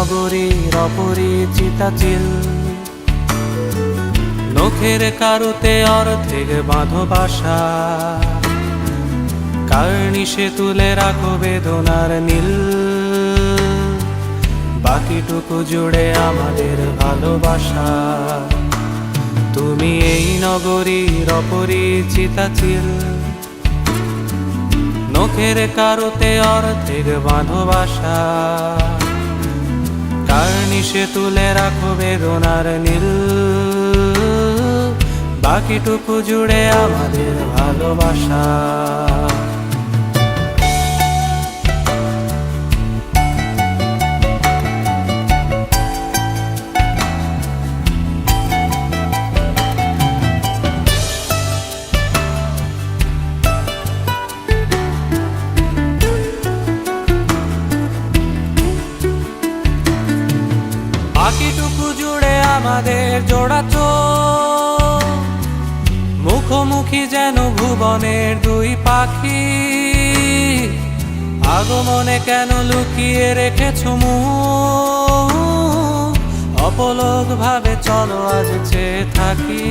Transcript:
নগরীর অপরিচিতা চিল, নখের কারুতে অর্ধেক বাঁধো বাসা, কার্নিশে তুলে রাখো বেদনার নীল, বাকিটুকু জুড়ে আমাদের ভালোবাসা। তুমি এই নগরীর অপরিচিতা চিল, নখের কারুতে অর্ধেক বাঁধো বাসা, কার্নিশে তুলে রাখো বেদনার নীল, বাকিটুকু জুড়ে আমাদের ভালোবাসা। বাকিটুকু জুড়ে আমাদের জোড়া চোখ, মুখোমুখি যেন ভুবনের দুই পাখি, আগমনে কেন লুকিয়ে রেখেছো মুখ, অপলক ভাবে চলো আজ চেয়ে থাকি।